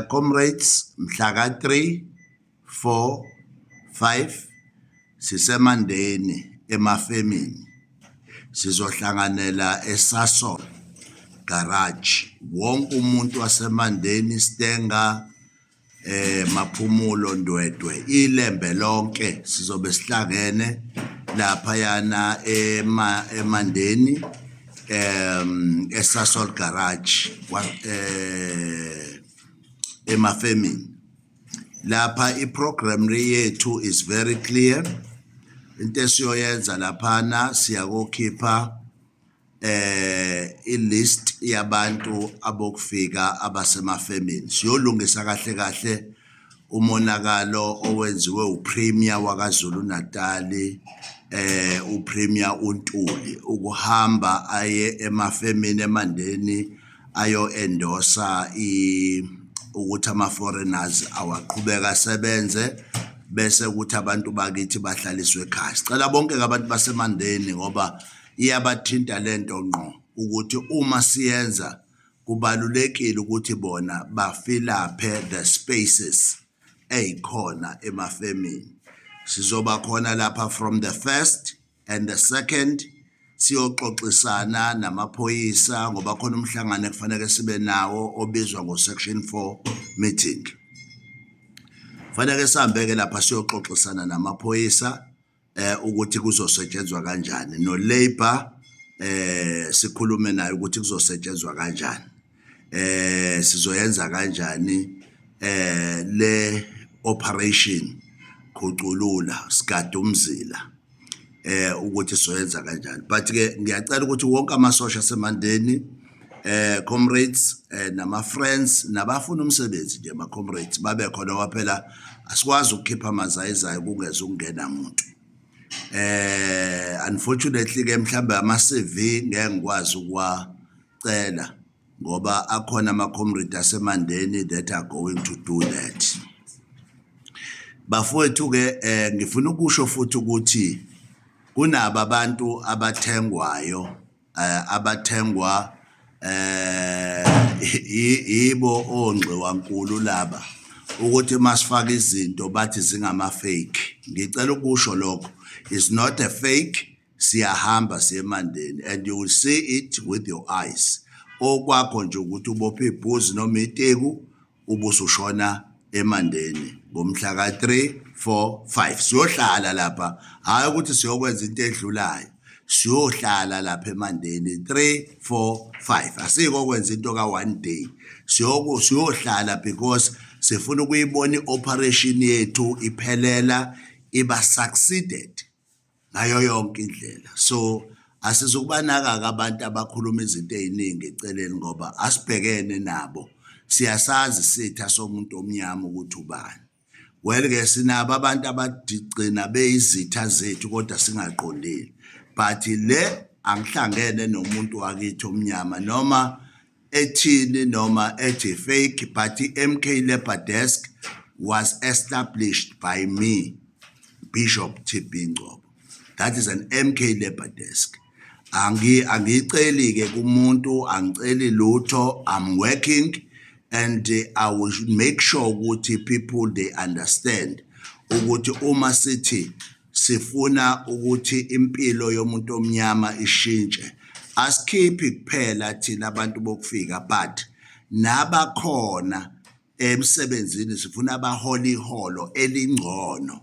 Comrades, mhlaka 3, 4, 5 sisemandeni emafemini. Sizohlanganela eSasol Garage. Wonke umuntu wasemandeni Stenga Maphumulo Ndwedwe ilembe lonke sizobe sihlangene lapha yana emandeni eSasol Garage emafemini. Lapha iprogram yethu is very clear. Into esiyoyenza laphana siyakokhipha ilist yabantu abokufika abasemafemini. Siyolungisa kahle kahle umonakalo owenziwe uPremier waKwaZulu Natal, uPremier uNtuli ukuhamba aye emafemini emandeni ayo endorsa ukuthi ama-foreigners awaqhubeka asebenze bese ukuthi abantu bakithi bahlaliswe ekhaya. Sicela bonke abantu basemandeni ngoba iyabathinta lento ngqo ukuthi uma siyenza kubalulekile ukuthi bona bafilaphe the spaces eyikhona emafemini. Sizoba khona lapha from the 1st and the 2nd siyoxoxisana namaphoyisa ngoba khona umhlangano ekufanele sibe nawo obizwa ngo-Section 4 meeting. Fanele sihambeke lapha siyoxoxisana namaphoyisa ukuthi kuzosetshenzwa kanjani no-Labour sikhulume naye ukuthi kuzosetshenzwa kanjani. Sizoyenza kanjani le operation Khuculula sigada umzila ukuthi sizoyenza kanjani. But ke ngiyacela ukuthi wonke amasosha semandeni comrades nama-friends nabafuna umsebenzi nje ama-comrades babe khona ngoba phela asikwazi ukukhipha amazayizayi kungeza ukungena muntu. Unfortunately ke mhlambe ama-CV ngeke ngikwazi ukuwacela ngoba akhona ama-comrades asemandeni that are going to do that. Bafowethu ke ngifuna ukusho futhi ukuthi kunabo abantu abathengwayo abathengwa yibo ongxiwankulu laba ukuthi masifaka izinto bathi zingama-fake. Ngicela ukusho lokho is not a fake. Siyahamba siyemandeni and you will see it with your eyes. Okwakho nje ukuthi ubophe ibhuzi noma iteku ubusushona emandeni ngomhla ka 3, 4, 5 siyohlala lapha, hayi ukuthi siyokwenza into edlulayo. Siyohlala lapha emandeni 3, 4, 5 asiko kwenza into ka one day. Siyohlala because sifuna ukuyibona ioperation yethu iphelela iba succeeded ngayo yonke indlela. So asizukubanaka abantu abakhuluma izinto eziningi eceleni ngoba asibhekene nabo siyasazi sitha somuntu omnyama ukuthi ubani. Well ke sinabo abantu abadigcina beyizitha zethu kodwa singaqondeli. But le angihlangene nomuntu wakithi omnyama noma ethini noma ethi fake, but MK Labour Desk was established by me, Bishop TB Ngcobo. That is an MK Labour Desk. Angiceli ke kumuntu, angiceli lutho. I'm working and I will make sure ukuthi people they understand ukuthi uma sithi sifuna ukuthi impilo yomuntu omnyama ishintshe asikhiphi kuphela thina abantu bokufika but nabakhona emsebenzini sifuna abaholi iholo elingcono.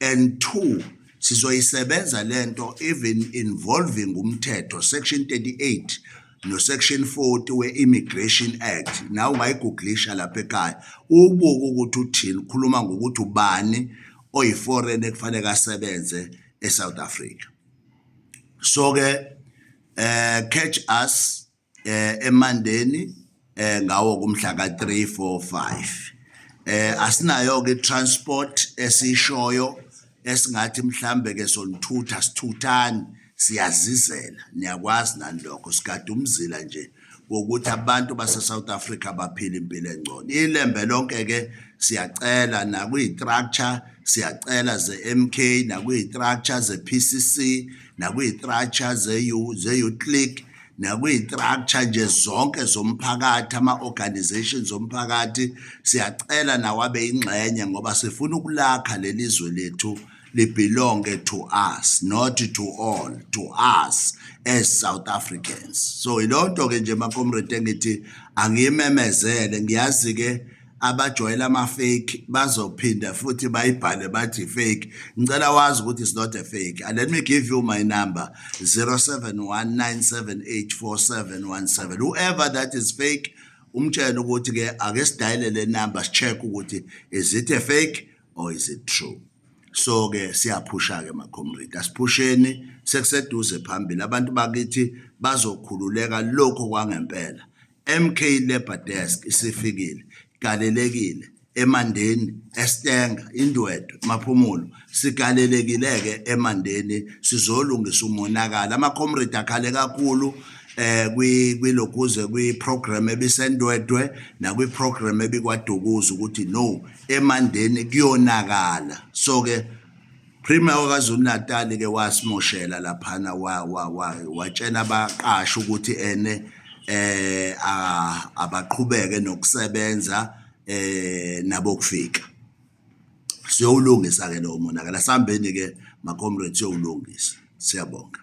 And 2 sizoyisebenza lento even involving umthetho Section 38 no Section 40 we-Immigration Act. Nawe ungayiguglisha lapha ekhaya ubuke ukuthi uthini, khuluma ngokuthi ubani oyi-foreign ekufanele asebenze eSouth Africa. So ke catch us emandeni ngawo kumhla ka 3, 4, 5. Asinayo ke transport esishoyo esingathi mhlambe ke sonithutha sithuthani siyazizela. Niyakwazi nalokho sigada umzila nje wokuthi abantu base-South Africa baphile impilo engcono. Ilembe lonke ke siyacela nakuyi-structure siyacela ze-MK nakuyi-structure ze-PCC nakuyi-structure ze-Youth League nakwi-structure nje zonke zomphakathi, ama-organizations zomphakathi. Siyacela nawo abe yingxenye ngoba sifuna ukulakha leli zwe lethu libelonge to us, not to all, to us as South Africans. So ilonto-ke nje makomrade engithi angiyimemezele. Ngiyazi-ke abajwayela ama-fake bazophinda futhi bayibhale bathi fake. Ngicela wazi ukuthi it's not a fake. And let me give you my number, 0719784717. Whoever that is fake, umtshela ukuthi-ke ake sidayile le number, check ukuthi is it a fake or is it true. So-ke siyaphusha-ke makomrade, asiphusheni, sekuseduze phambili. Abantu bakithi bazokhululeka lokho kwangempela. MK Labour Desk isifikile, galelekile, eMandeni, eStenga, iNdwedwe, Maphumulo, sigalelekile-ke eMandeni, sizolungisa umonakalo. Ama-comrade akhale kakhulu kwilokuze kwi-program ebiseNdwedwe nakwi-program ebikwaDukuza ukuthi no, eMandeni kuyonakala. So-ke Premier waKwaZulu Natal-ke wasimoshela laphana, watshela abaqashi ukuthi abaqhubeke nokusebenza nabokufika. Siyowulungisa-ke lowo monakalo. Asihambeni-ke makomrade siyowulungisa. Siyabonga.